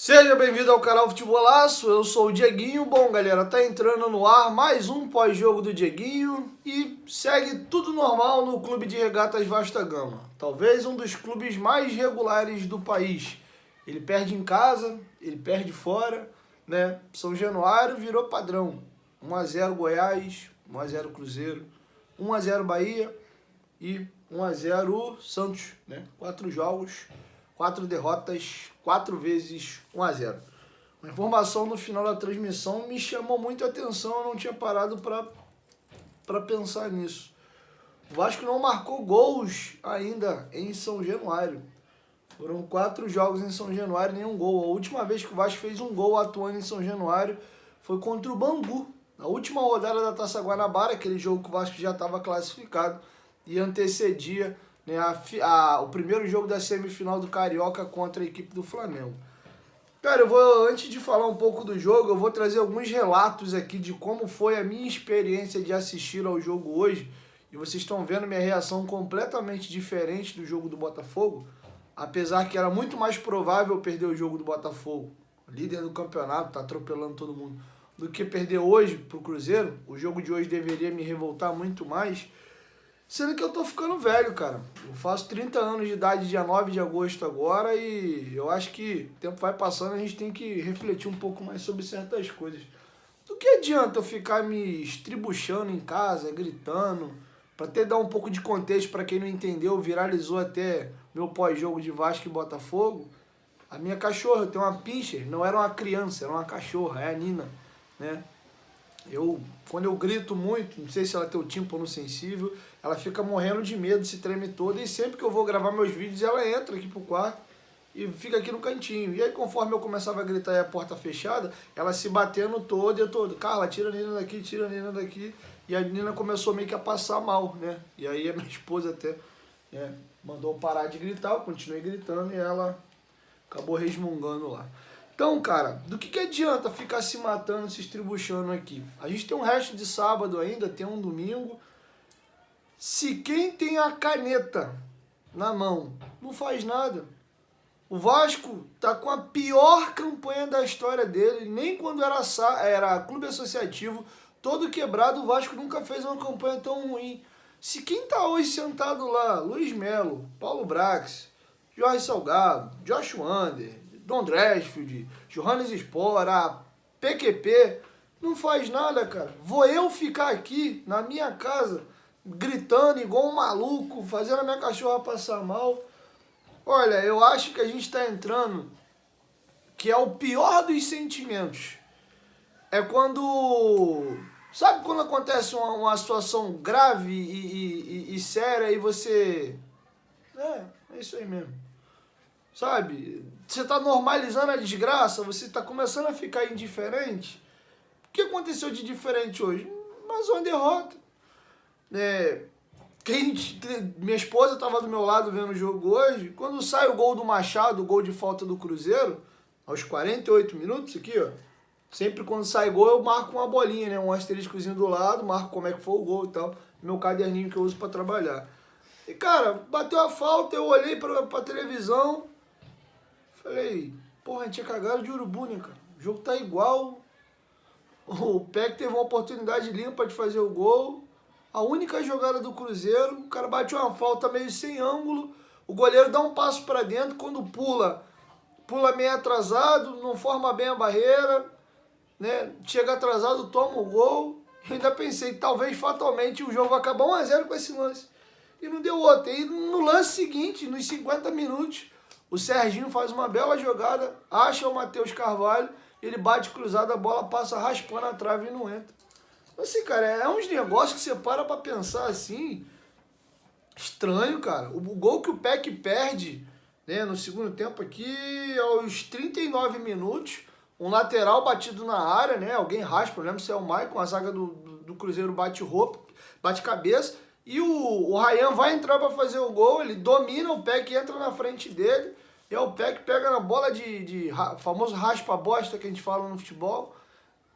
Seja bem-vindo ao canal Futebolaço, eu sou o Dieguinho. Bom, galera, tá entrando no ar mais um pós-jogo do Dieguinho e segue tudo normal no Clube de Regatas Vasta Gama. Talvez um dos clubes mais regulares do país. Ele perde em casa, ele perde fora, né? São Januário virou padrão. 1 a 0 Goiás, 1 a 0 Cruzeiro, 1 a 0 Bahia e 1 a 0 Santos, né? 4 jogos, 4 derrotas, 4 vezes 1 a 0. Uma informação no final da transmissão me chamou muito a atenção, eu não tinha parado para pensar nisso. O Vasco não marcou gols ainda em São Januário. Foram 4 jogos em São Januário, nenhum gol. A última vez que o Vasco fez um gol atuando em São Januário foi contra o Bangu, na última rodada da Taça Guanabara, aquele jogo que o Vasco já estava classificado e antecedia, né, o primeiro jogo da semifinal do Carioca contra a equipe do Flamengo. Cara, antes de falar um pouco do jogo, eu vou trazer alguns relatos aqui de como foi a minha experiência de assistir ao jogo hoje. E vocês estão vendo minha reação completamente diferente do jogo do Botafogo, apesar que era muito mais provável perder o jogo do Botafogo, líder do campeonato, tá atropelando todo mundo, do que perder hoje pro Cruzeiro. O jogo de hoje deveria me revoltar muito mais, sendo que eu tô ficando velho, cara. Eu faço 30 anos de idade dia 9 de agosto agora e eu acho que o tempo vai passando, a gente tem que refletir um pouco mais sobre certas coisas. Do que adianta eu ficar me estribuchando em casa, gritando? Para até dar um pouco de contexto para quem não entendeu, viralizou até meu pós-jogo de Vasco e Botafogo. A minha cachorra tem uma pincher, não era uma criança, era uma cachorra, é a Nina, né? Quando eu grito muito, não sei se ela tem o tímpano sensível, ela fica morrendo de medo, se treme toda, e sempre que eu vou gravar meus vídeos, ela entra aqui pro quarto e fica aqui no cantinho. E aí, conforme eu começava a gritar e a porta fechada, ela se batendo toda, e eu todo, Carla, tira a Nina daqui, tira a Nina daqui. E a Nina começou meio que a passar mal, né? E aí a minha esposa até mandou eu parar de gritar, eu continuei gritando e ela acabou resmungando lá. Então, cara, do que adianta ficar se matando, se estribuchando aqui? A gente tem um resto de sábado ainda, tem um domingo. Se quem tem a caneta na mão não faz nada. O Vasco tá com a pior campanha da história dele. Nem quando era clube associativo, todo quebrado, o Vasco nunca fez uma campanha tão ruim. Se quem tá hoje sentado lá, Luiz Melo, Paulo Brax, Jorge Salgado, Josh Wander, Don Dressfield, Johannes Spora, PQP, não faz nada, cara. Vou eu ficar aqui na minha casa gritando igual um maluco, fazendo a minha cachorra passar mal. Olha, eu acho que a gente está entrando, que é o pior dos sentimentos. É quando... Sabe quando acontece uma situação grave e séria e você... É isso aí mesmo. Sabe? Você está normalizando a desgraça, você está começando a ficar indiferente. O que aconteceu de diferente hoje? Mais uma derrota. Minha esposa estava do meu lado vendo o jogo hoje. Quando sai o gol do Machado, o gol de falta do Cruzeiro, aos 48 minutos, aqui, ó. Sempre quando sai gol eu marco uma bolinha, né? Um asteriscozinho do lado, marco como é que foi o gol e tal. Meu caderninho que eu uso para trabalhar. E, cara, bateu a falta, eu olhei pra televisão, falei, porra, a gente é cagado de urubu, né, cara? O jogo tá igual. O Peck teve uma oportunidade limpa de fazer o gol. A única jogada do Cruzeiro, o cara bate uma falta meio sem ângulo, o goleiro dá um passo para dentro, quando pula meio atrasado, não forma bem a barreira, né? Chega atrasado, toma o gol. Eu ainda pensei, talvez fatalmente o jogo vai acabar 1 a 0 com esse lance. E não deu outro. E no lance seguinte, nos 50 minutos, o Serginho faz uma bela jogada, acha o Matheus Carvalho, ele bate cruzado, a bola passa raspando a trave e não entra. Assim, cara, é uns negócios que você para pra pensar assim, estranho, cara. O gol que o Peck perde, né, no segundo tempo aqui, aos 39 minutos, um lateral batido na área, né, alguém raspa, não lembro se é o Maicon, a zaga do Cruzeiro bate roupa, bate cabeça, e o Ryan vai entrar para fazer o gol, ele domina o Peck, entra na frente dele, e aí o Peck pega na bola de famoso raspa-bosta que a gente fala no futebol,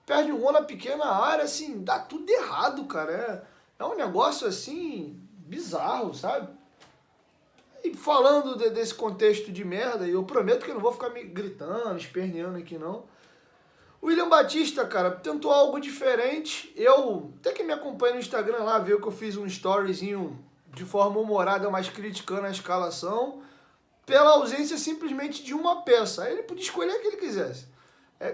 perde um gol na pequena área, assim, dá tudo errado, cara. É um negócio, assim, bizarro, sabe? E falando desse contexto de merda, e eu prometo que eu não vou ficar me gritando, esperneando aqui não. O William Batista, cara, tentou algo diferente. Eu, até que me acompanha no Instagram lá, viu que eu fiz um storyzinho de forma humorada, mas criticando a escalação, pela ausência simplesmente de uma peça. Aí ele podia escolher o que ele quisesse.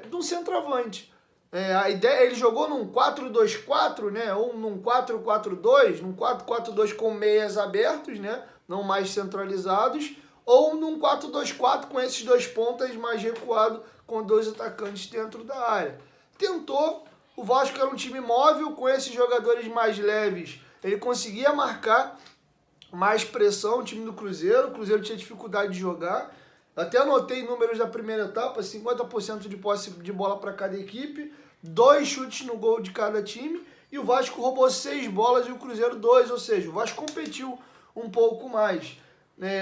De um centroavante. A ideia, ele jogou num 4-2-4, né? Ou num 4-4-2, num 4-4-2 com meias abertos, né? Não mais centralizados, ou num 4-2-4 com esses dois pontas mais recuado, com dois atacantes dentro da área. Tentou, o Vasco era um time móvel, com esses jogadores mais leves, ele conseguia marcar mais pressão, o time do Cruzeiro, o Cruzeiro tinha dificuldade de jogar. Até anotei números da primeira etapa, 50% de posse de bola para cada equipe, 2 chutes no gol de cada time, e o Vasco roubou 6 bolas e o Cruzeiro 2, ou seja, o Vasco competiu um pouco mais.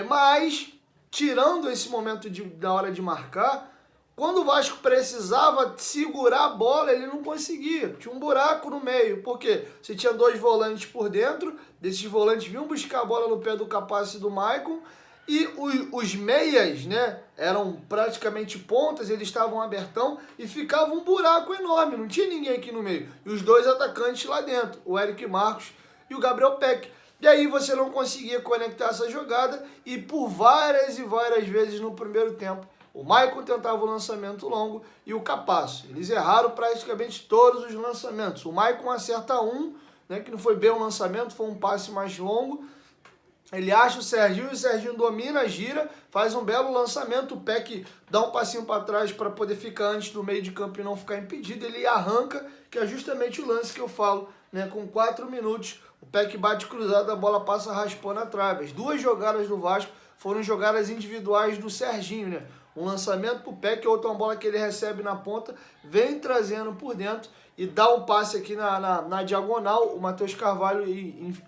Mas, tirando esse momento da hora de marcar, quando o Vasco precisava segurar a bola, ele não conseguia. Tinha um buraco no meio. Por quê? Você tinha 2 volantes por dentro, desses volantes vinham buscar a bola no pé do Capaz e do Maicon, e os meias, né, eram praticamente pontas, eles estavam abertão e ficava um buraco enorme, não tinha ninguém aqui no meio. E os 2 atacantes lá dentro, o Eric Marcos e o Gabriel Peck. E aí você não conseguia conectar essa jogada e por várias e várias vezes no primeiro tempo, o Maicon tentava o lançamento longo e o Capasso. Eles erraram praticamente todos os lançamentos. O Maicon acerta um, né, que não foi bem um lançamento, foi um passe mais longo. Ele acha o Serginho domina, gira, faz um belo lançamento, o Peck dá um passinho para trás para poder ficar antes do meio de campo e não ficar impedido, ele arranca, que é justamente o lance que eu falo, né? Com 4 minutos, o Peck bate cruzado, a bola passa raspando a trave. As 2 jogadas do Vasco foram jogadas individuais do Serginho, né? Um lançamento pro Peck, outra uma bola que ele recebe na ponta, vem trazendo por dentro e dá um passe aqui na diagonal. O Matheus Carvalho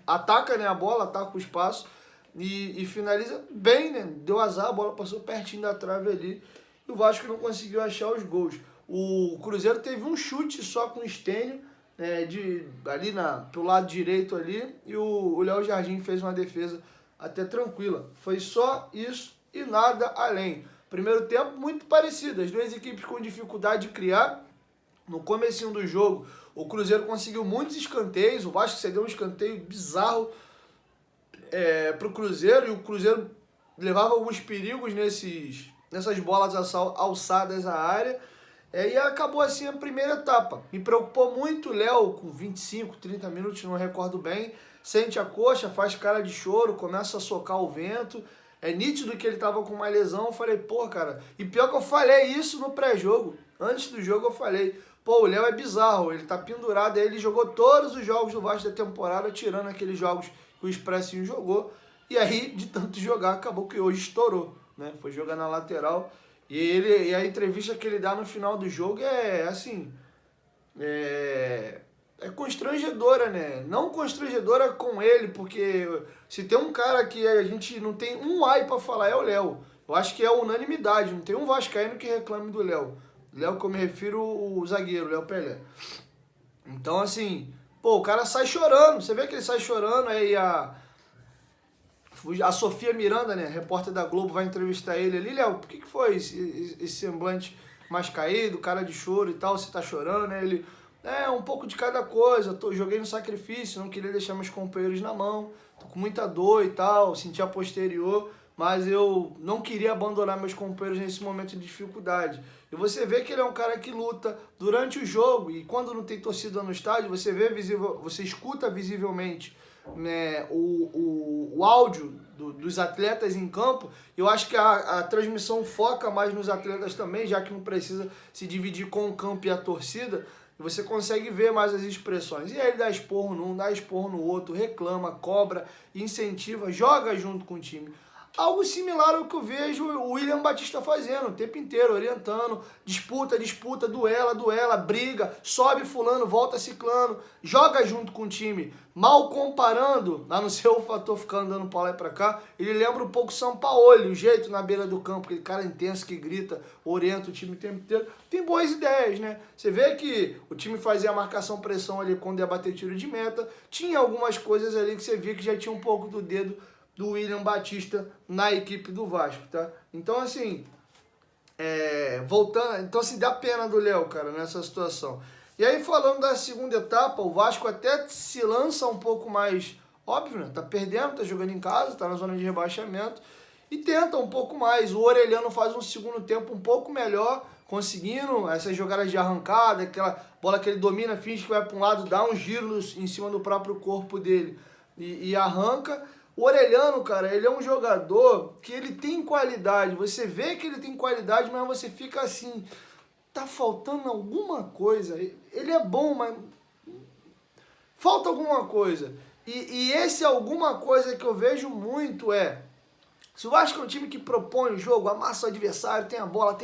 ataca, né, a bola, ataca o espaço e finaliza bem, né? Deu azar, a bola passou pertinho da trave ali e o Vasco não conseguiu achar os gols. O Cruzeiro teve um chute só com o Stênio, ali pro lado direito ali, e o Léo Jardim fez uma defesa até tranquila. Foi só isso e nada além. Primeiro tempo muito parecido, as 2 equipes com dificuldade de criar. No comecinho do jogo, o Cruzeiro conseguiu muitos escanteios, o Vasco cedeu um escanteio bizarro para o Cruzeiro, e o Cruzeiro levava alguns perigos nessas bolas alçadas à área, e acabou assim a primeira etapa. Me preocupou muito o Léo, com 25, 30 minutos, não recordo bem, sente a coxa, faz cara de choro, começa a socar o vento. É nítido que ele estava com uma lesão. Eu falei, pô, cara, e pior que eu falei isso no pré-jogo. Antes do jogo eu falei, pô, o Léo é bizarro, ele tá pendurado. Aí ele jogou todos os jogos do Vasco da temporada, tirando aqueles jogos que o Expressinho jogou. E aí, de tanto jogar, acabou que hoje estourou, né? Foi jogar na lateral. E a entrevista que ele dá no final do jogo é constrangedora, né? Não constrangedora com ele, porque se tem um cara que a gente não tem um ai pra falar é o Léo. Eu acho que é unanimidade, não tem um vascaíno que reclame do Léo. Léo que eu me refiro, o zagueiro, Léo Pelé. Então, assim, pô, o cara sai chorando, você vê que ele sai chorando, aí a Sofia Miranda, né, repórter da Globo, vai entrevistar ele ali. Léo, por que foi esse semblante mais caído, cara de choro e tal, você tá chorando, né? Ele... um pouco de cada coisa, joguei no sacrifício, não queria deixar meus companheiros na mão, tô com muita dor e tal, senti a posterior, mas eu não queria abandonar meus companheiros nesse momento de dificuldade. E você vê que ele é um cara que luta durante o jogo, e quando não tem torcida no estádio, você escuta visivelmente, né, o áudio dos atletas em campo. Eu acho que a transmissão foca mais nos atletas também, já que não precisa se dividir com o campo e a torcida. E você consegue ver mais as expressões. E aí ele dá esporro num, dá esporro no outro, reclama, cobra, incentiva, joga junto com o time. Algo similar ao que eu vejo o William Batista fazendo o tempo inteiro, orientando, disputa, duela, briga, sobe fulano, volta ciclano, joga junto com o time. Mal comparando, a não ser o fator ficar andando pra lá e pra cá, ele lembra um pouco o Sampaoli, o jeito na beira do campo, aquele cara intenso que grita, orienta o time o tempo inteiro. Tem boas ideias, né? Você vê que o time fazia a marcação-pressão ali quando ia bater tiro de meta, tinha algumas coisas ali que você via que já tinha um pouco do dedo do William Batista na equipe do Vasco, tá? Então, assim, voltando, então assim, dá pena do Léo, cara, nessa situação. E aí, falando da segunda etapa, o Vasco até se lança um pouco mais, óbvio, né? Tá perdendo, tá jogando em casa, tá na zona de rebaixamento, e tenta um pouco mais. O Orelhano faz um segundo tempo um pouco melhor, conseguindo essas jogadas de arrancada, aquela bola que ele domina, finge que vai para um lado, dá uns giros em cima do próprio corpo dele e arranca. O Orelhano, cara, ele é um jogador que ele tem qualidade, você vê que ele tem qualidade, mas você fica assim, tá faltando alguma coisa. Ele é bom, mas falta alguma coisa. E esse alguma coisa que eu vejo muito se o Vasco é um time que propõe o jogo, amassa o adversário, tem a bola,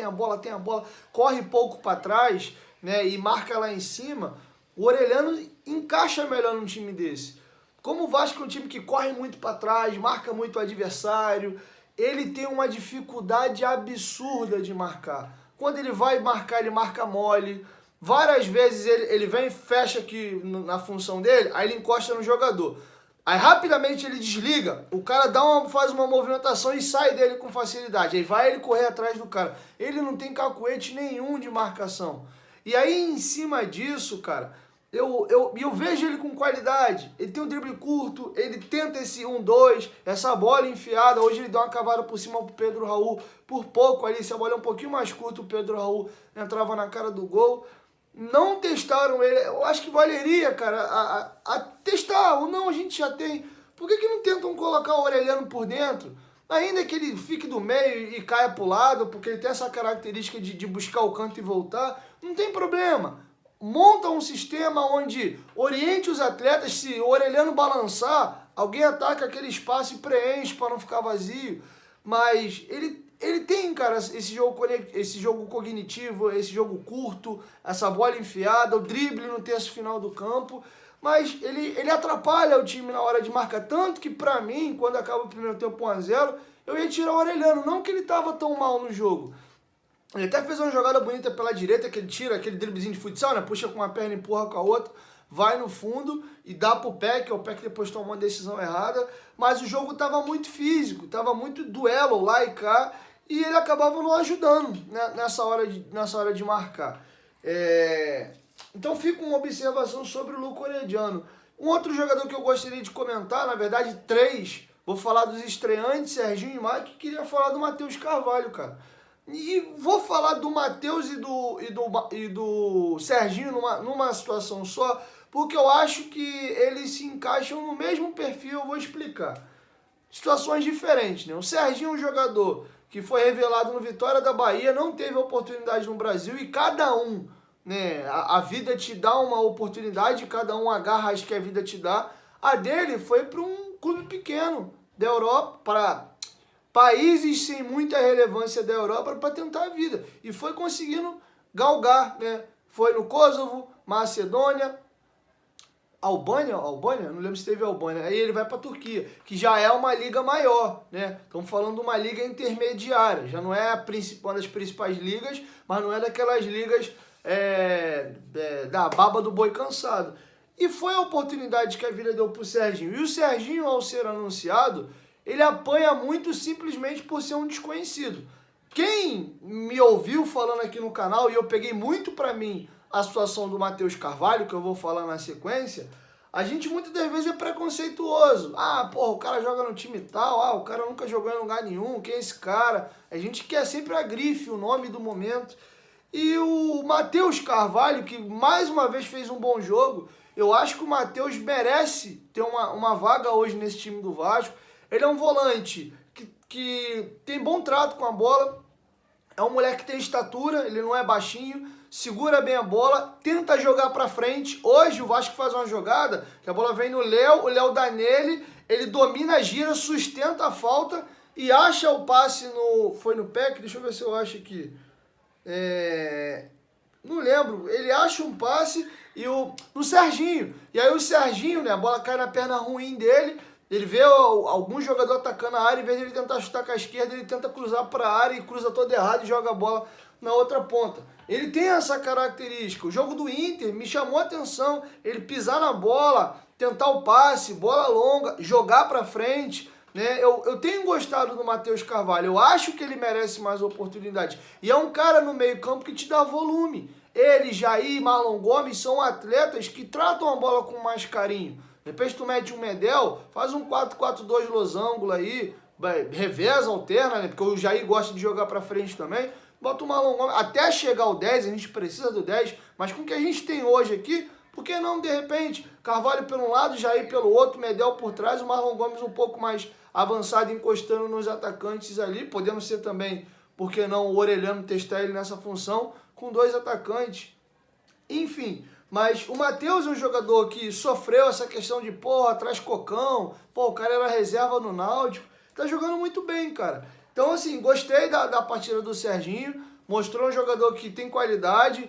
corre pouco para trás, né, e marca lá em cima, o Orelhano encaixa melhor num time desse. Como o Vasco é um time que corre muito para trás, marca muito o adversário, ele tem uma dificuldade absurda de marcar. Quando ele vai marcar, ele marca mole. Várias vezes ele vem e fecha aqui na função dele, aí ele encosta no jogador. Aí rapidamente ele desliga, o cara faz uma movimentação e sai dele com facilidade. Aí vai ele correr atrás do cara. Ele não tem cacuete nenhum de marcação. E aí em cima disso, cara, eu vejo ele com qualidade. Ele tem um drible curto, ele tenta esse 1-2, essa bola enfiada. Hoje ele deu uma cavada por cima pro Pedro Raul, por pouco ali. Se a bola é um pouquinho mais curta, o Pedro Raul entrava na cara do gol. Não testaram ele, eu acho que valeria, cara, a testar, ou não, a gente já tem. Por que não tentam colocar o Orelhano por dentro? Ainda que ele fique do meio e caia pro lado, porque ele tem essa característica de buscar o canto e voltar, não tem problema. Monta um sistema onde oriente os atletas, se o Orelhano balançar, alguém ataca aquele espaço e preenche para não ficar vazio. Mas ele tem, cara, esse jogo cognitivo, esse jogo curto, essa bola enfiada, o drible no terço final do campo, mas ele atrapalha o time na hora de marcar. Tanto que, pra mim, quando acaba o primeiro tempo 1-0, eu ia tirar o Orelhano, não que ele tava tão mal no jogo. Ele até fez uma jogada bonita pela direita, que ele tira aquele driblezinho de futsal, né? Puxa com uma perna e empurra com a outra, vai no fundo e dá pro Peck, o Peck depois tomou uma decisão errada, mas o jogo tava muito físico, tava muito duelo lá e cá, e ele acabava não ajudando, né, nessa hora de marcar. Então fica uma observação sobre o Luca Orediano. Um outro jogador que eu gostaria de comentar, na verdade 3, vou falar dos estreantes, Serginho e Mike, queria falar do Matheus Carvalho, cara. E vou falar do Matheus e do Serginho numa situação só, porque eu acho que eles se encaixam no mesmo perfil, eu vou explicar. Situações diferentes, né? O Serginho é um jogador que foi revelado no Vitória da Bahia, não teve oportunidade no Brasil e cada um, né? A vida te dá uma oportunidade, cada um agarra as que a vida te dá. A dele foi para um clube pequeno da Europa, para países sem muita relevância da Europa para tentar a vida. E foi conseguindo galgar, né? Foi no Kosovo, Macedônia, Albânia? Não lembro se teve Albânia. Aí ele vai para a Turquia, que já é uma liga maior, né? Estamos falando de uma liga intermediária. Já não é uma das principais ligas, mas não é daquelas ligas da baba do boi cansado. E foi a oportunidade que a vida deu para o Serginho. E o Serginho, ao ser anunciado, ele apanha muito simplesmente por ser um desconhecido. Quem me ouviu falando aqui no canal, e eu peguei muito para mim a situação do Matheus Carvalho, que eu vou falar na sequência, a gente muitas das vezes é preconceituoso. Ah, porra, o cara joga no time tal, o cara nunca jogou em lugar nenhum, quem é esse cara? A gente quer sempre a grife, o nome do momento. E o Matheus Carvalho, que mais uma vez fez um bom jogo, eu acho que o Matheus merece ter uma vaga hoje nesse time do Vasco. Ele é um volante que tem bom trato com a bola, é um moleque que tem estatura, ele não é baixinho, segura bem a bola, tenta jogar pra frente. Hoje o Vasco faz uma jogada, que a bola vem no Léo, o Léo dá nele, ele domina, gira, sustenta a falta e acha o passe foi no Peck, deixa eu ver se eu acho aqui. Não lembro, ele acha um passe no Serginho. E aí o Serginho, né, a bola cai na perna ruim dele, ele vê algum jogador atacando a área, em vez de ele tentar chutar com a esquerda, ele tenta cruzar para a área e cruza todo errado e joga a bola na outra ponta. Ele tem essa característica. O jogo do Inter me chamou a atenção. Ele pisar na bola, tentar o passe, bola longa, jogar para frente, né? Eu tenho gostado do Matheus Carvalho, eu acho que ele merece mais oportunidade. E é um cara no meio campo que te dá volume. Ele, Jair, Marlon Gomes são atletas que tratam a bola com mais carinho. Depois tu mete um Medel, faz um 4-4-2 losango aí, reveza, alterna, né? Porque o Jair gosta de jogar pra frente também. Bota o Marlon Gomes, até chegar ao 10, a gente precisa do 10, mas com o que a gente tem hoje aqui, por que não, de repente, Carvalho pelo um lado, Jair pelo outro, Medel por trás, o Marlon Gomes um pouco mais avançado, encostando nos atacantes ali, podendo ser também, por que não, o Orelhano testar ele nessa função, com 2 atacantes. Enfim, mas o Matheus é um jogador que sofreu essa questão de, porra, traz cocão, pô, o cara era reserva no Náutico, tá jogando muito bem, cara. Então, assim, gostei da partida do Serginho, mostrou um jogador que tem qualidade,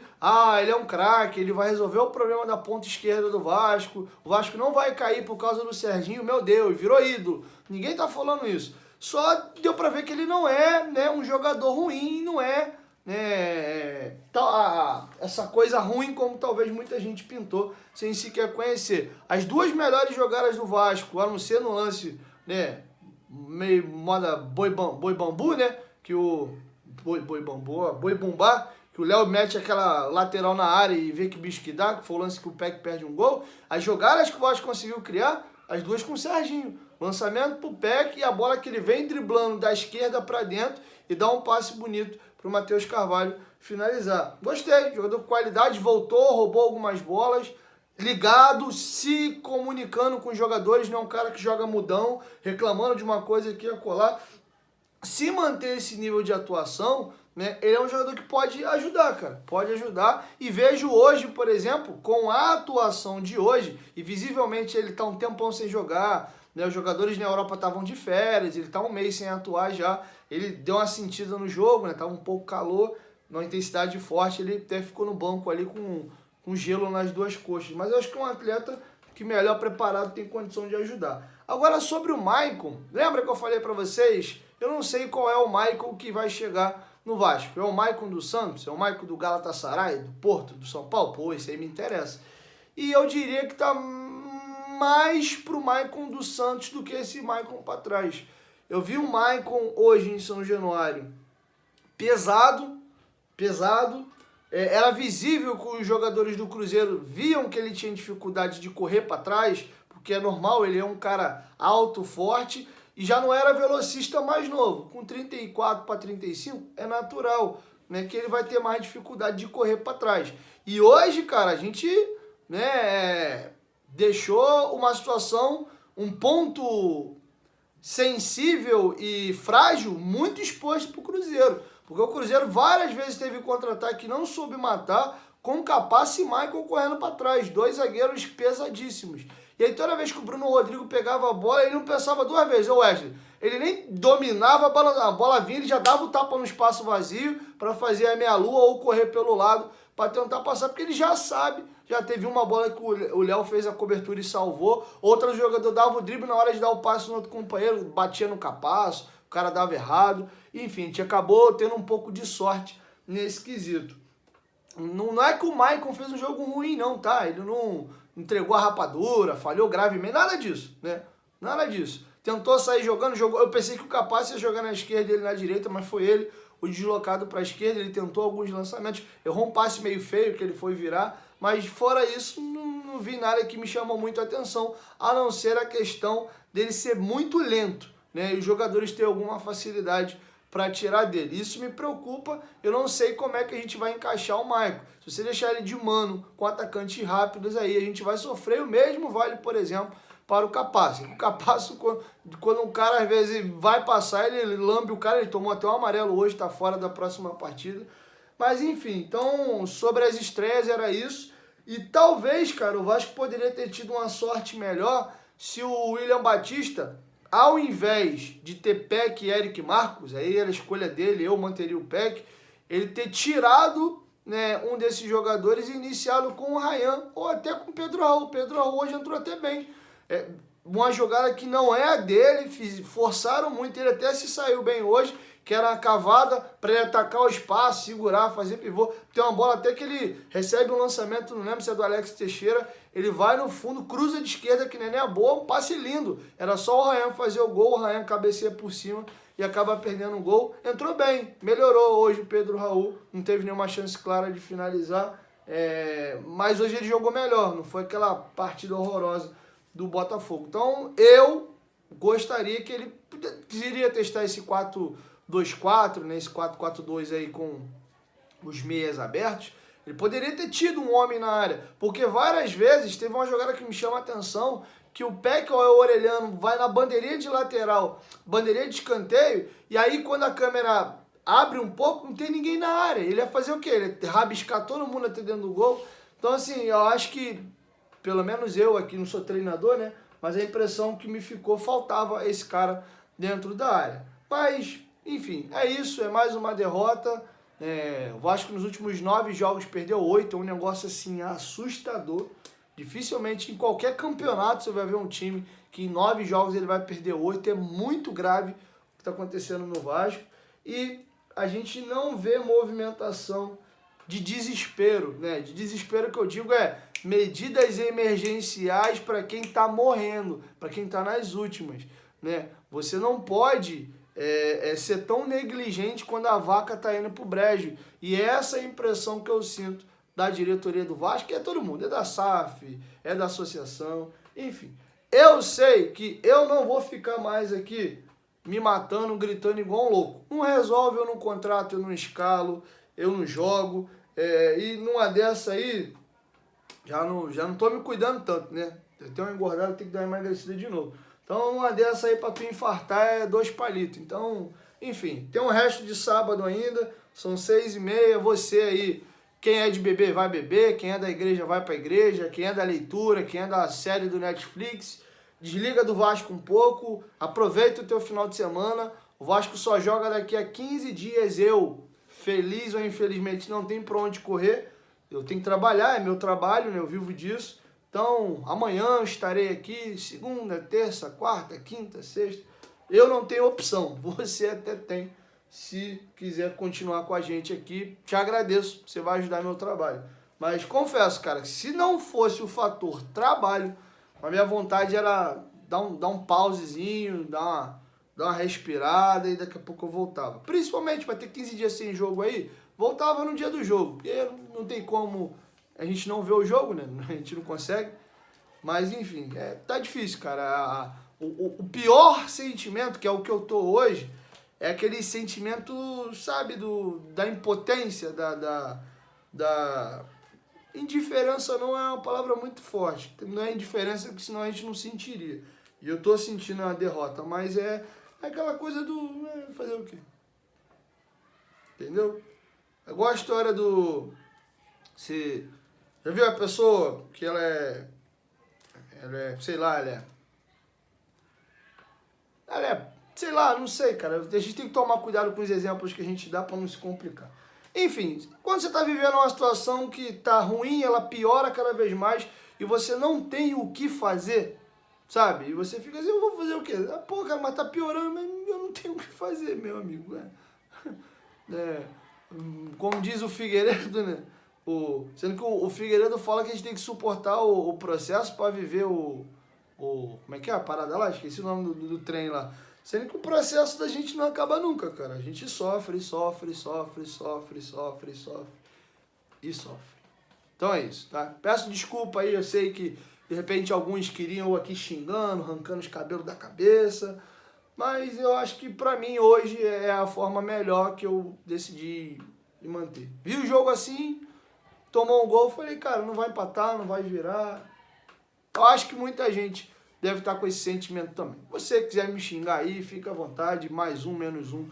ele é um craque, ele vai resolver o problema da ponta esquerda do Vasco, o Vasco não vai cair por causa do Serginho, meu Deus, virou ídolo. Ninguém tá falando isso. Só deu pra ver que ele não é, né, um jogador ruim, não é, né, essa coisa ruim como talvez muita gente pintou, sem sequer conhecer. As 2 melhores jogadas do Vasco, a não ser no lance, né, meio moda boi bambu, né, que o boi bumbá, que o Léo mete aquela lateral na área e vê que bicho que dá, que foi o lance que o Peck perde um gol. As jogadas que o Vasco conseguiu criar, as 2 com o Serginho. Lançamento pro Peck e a bola que ele vem driblando da esquerda para dentro e dá um passe bonito pro Matheus Carvalho finalizar. Gostei, jogador com qualidade, voltou, roubou algumas bolas, ligado, se comunicando com os jogadores, não é um cara que joga mudão, reclamando de uma coisa aqui a colar. Se manter esse nível de atuação, né, ele é um jogador que pode ajudar, cara. Pode ajudar. E vejo hoje, por exemplo, com a atuação de hoje, e visivelmente ele tá um tempão sem jogar, né, os jogadores na Europa estavam de férias, ele tá um mês sem atuar já, ele deu uma sentida no jogo, né, tava um pouco calor, numa intensidade forte, ele até ficou no banco ali com gelo nas 2 coxas. Mas eu acho que é um atleta que melhor preparado tem condição de ajudar. Agora, sobre o Maicon, lembra que eu falei para vocês? Eu não sei qual é o Maicon que vai chegar no Vasco. É o Maicon do Santos? É o Maicon do Galatasaray? Do Porto? Do São Paulo? Pô, esse aí me interessa. E eu diria que tá mais pro Maicon do Santos do que esse Maicon para trás. Eu vi o Maicon hoje em São Januário pesado. Era visível que os jogadores do Cruzeiro viam que ele tinha dificuldade de correr para trás, porque é normal, ele é um cara alto, forte, e já não era velocista mais novo. Com 34 para 35, é natural, né, que ele vai ter mais dificuldade de correr para trás. E hoje, cara, a gente, né, deixou uma situação, um ponto sensível e frágil muito exposto para o Cruzeiro. Porque o Cruzeiro várias vezes teve contra-ataque que não soube matar, com Capace e Maicon correndo para trás. 2 zagueiros pesadíssimos. E aí toda vez que o Bruno Rodrigo pegava a bola, ele não pensava 2 vezes. Ô Wesley, ele nem dominava a bola vinha, ele já dava o tapa no espaço vazio para fazer a meia-lua ou correr pelo lado para tentar passar, porque ele já sabe. Já teve uma bola que o Léo fez a cobertura e salvou. Outro jogador dava o drible na hora de dar o passe no outro companheiro, batia no Capasso, o cara dava errado. Enfim, a gente acabou tendo um pouco de sorte nesse quesito. Não é que o Maicon fez um jogo ruim, não, tá? Ele não entregou a rapadura, falhou gravemente, nada disso, né? Nada disso. Tentou sair jogando, jogou. Eu pensei que o Capaz ia jogar na esquerda e ele na direita, mas foi ele o deslocado para a esquerda. Ele tentou alguns lançamentos, errou um passe meio feio que ele foi virar, mas fora isso, não vi nada que me chamou muito a atenção, a não ser a questão dele ser muito lento, né? E os jogadores terem alguma facilidade para tirar dele. Isso me preocupa, eu não sei como é que a gente vai encaixar o Maicon. Se você deixar ele de mano, com atacantes rápidos, aí a gente vai sofrer. O mesmo vale, por exemplo, para o Capasso. O Capasso, quando um cara às vezes vai passar, ele lambe o cara, ele tomou até um amarelo hoje, está fora da próxima partida. Mas enfim, então sobre as estreias era isso. E talvez, cara, o Vasco poderia ter tido uma sorte melhor se o William Batista, ao invés de ter Peck e Eric Marcos, aí era a escolha dele, eu manteria o Peck, ele ter tirado, né, um desses jogadores e iniciado com o Ryan ou até com o Pedro Raul. O Pedro Raul hoje entrou até bem. Uma jogada que não é a dele, forçaram muito, ele até se saiu bem hoje que era uma cavada para ele atacar o espaço, segurar, fazer pivô. Tem uma bola até que ele recebe um lançamento, não lembro se é do Alex Teixeira, ele vai no fundo, cruza de esquerda, que nem é boa, um passe lindo. Era só o Ryan fazer o gol, o Ryan cabeceia por cima e acaba perdendo o gol. Entrou bem, melhorou hoje o Pedro Raul, não teve nenhuma chance clara de finalizar, mas hoje ele jogou melhor, não foi aquela partida horrorosa do Botafogo. Então eu gostaria que ele queria testar esse 4-2-4, né, esse 4-4-2 aí com os meias abertos. Ele poderia ter tido um homem na área, porque várias vezes teve uma jogada que me chama a atenção, que o Peck ou o Orelhano vai na bandeirinha de lateral, bandeirinha de escanteio, e aí quando a câmera abre um pouco, não tem ninguém na área. Ele ia fazer o quê? Ele ia rabiscar todo mundo até dentro do gol. Então assim, eu acho que, pelo menos eu aqui não sou treinador, né? Mas a impressão que me ficou, faltava esse cara dentro da área. Mas, enfim, é isso, é mais uma derrota. O Vasco nos últimos 9 jogos perdeu 8, é um negócio assim assustador. Dificilmente em qualquer campeonato você vai ver um time que em 9 jogos ele vai perder 8, é muito grave o que está acontecendo no Vasco. E a gente não vê movimentação de desespero, né? De desespero que eu digo medidas emergenciais para quem está morrendo, para quem está nas últimas, né? Você não pode ser tão negligente quando a vaca está indo para o brejo. E essa é a impressão que eu sinto da diretoria do Vasco, que é todo mundo, é da SAF, é da associação, enfim. Eu sei que eu não vou ficar mais aqui me matando, gritando igual um louco. Não resolve, eu não contrato, eu não escalo, eu não jogo. E numa dessa aí, já não tô me cuidando tanto, né? Eu tenho uma engordada, eu tenho que dar uma emagrecida de novo. Então, numa dessa aí, pra tu infartar, é 2 palitos. Então, enfim, tem um resto de sábado ainda, são 6h30, você aí, quem é de beber, vai beber, quem é da igreja, vai pra igreja, quem é da leitura, quem é da série do Netflix, desliga do Vasco um pouco, aproveita o teu final de semana, o Vasco só joga daqui a 15 dias, feliz ou infelizmente, não tem pra onde correr, eu tenho que trabalhar, é meu trabalho, né? Eu vivo disso. Então, amanhã estarei aqui, segunda, terça, quarta, quinta, sexta. Eu não tenho opção, você até tem. Se quiser continuar com a gente aqui, te agradeço, você vai ajudar meu trabalho. Mas confesso, cara, que se não fosse o fator trabalho, a minha vontade era dar um pausezinho, dar uma respirada e daqui a pouco eu voltava. Principalmente, vai ter 15 dias sem jogo aí, voltava no dia do jogo, porque não tem como a gente não ver o jogo, né? A gente não consegue. Mas, enfim, tá difícil, cara. O pior sentimento, que é o que eu tô hoje, é aquele sentimento, sabe, da impotência, da indiferença. Não é uma palavra muito forte. Não é indiferença, porque senão a gente não sentiria. E eu tô sentindo uma derrota, mas é aquela coisa do... fazer o quê? Entendeu? É igual a história do... Você já viu a pessoa que ela é, sei lá, ela é, sei lá, não sei, cara. A gente tem que tomar cuidado com os exemplos que a gente dá para não se complicar. Enfim, quando você está vivendo uma situação que tá ruim, ela piora cada vez mais e você não tem o que fazer, sabe? E você fica assim, eu vou fazer o quê? Pô, cara, mas tá piorando, mas eu não tenho o que fazer, meu amigo. Como diz o Figueiredo, né? Sendo que o Figueiredo fala que a gente tem que suportar o processo para viver como é que é a parada lá? Esqueci o nome do trem lá. Sendo que o processo da gente não acaba nunca, cara. A gente sofre. Então é isso, tá? Peço desculpa aí, eu sei que de repente alguns queriam eu aqui xingando, arrancando os cabelos da cabeça, mas eu acho que pra mim hoje é a forma melhor que eu decidi manter. Vi o jogo assim, tomou um gol, falei, cara, não vai empatar, não vai virar. Eu acho que muita gente deve estar com esse sentimento também. Você quiser me xingar aí, fica à vontade, mais um, menos um.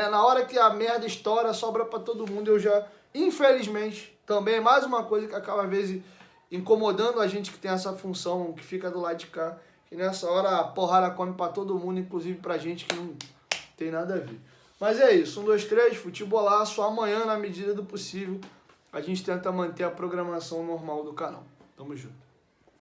Na hora que a merda estoura, sobra pra todo mundo. Eu já, infelizmente, também é mais uma coisa que acaba às vezes incomodando a gente que tem essa função, que fica do lado de cá. Que nessa hora a porrada come pra todo mundo, inclusive pra gente que não tem nada a ver. Mas é isso, 1, 2, 3, futebolaço. Amanhã, na medida do possível, a gente tenta manter a programação normal do canal. Tamo junto.